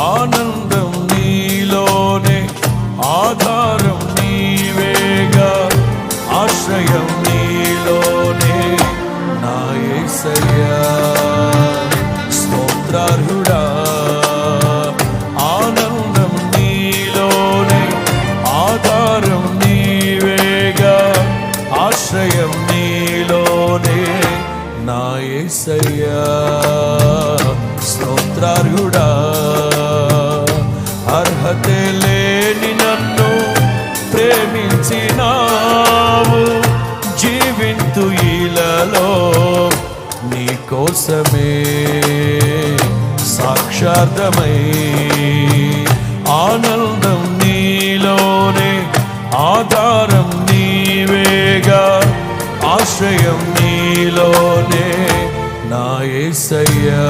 ఆనందం నీలోనే, ఆధారం నీవేగా, ఆశ్రయం నీలోనే నా యేసయ్యా. స్తోత్రార్హుడా, ఆనందం నీలోనే, ఆధారం నీవేగా, ఆశ్రయం నీలోనే నా యేసయ్యా. స్తోత్రార్హుడా, అర్హతే లేని నన్ను ప్రేమించినావు, జీవింతు ఈలలో నీ కోసమే సాక్షార్థమై. ఆనందం నీలోనే, ఆధారం నీవేగా, ఆశ్రయం నీలోనే నా యేసయ్యా.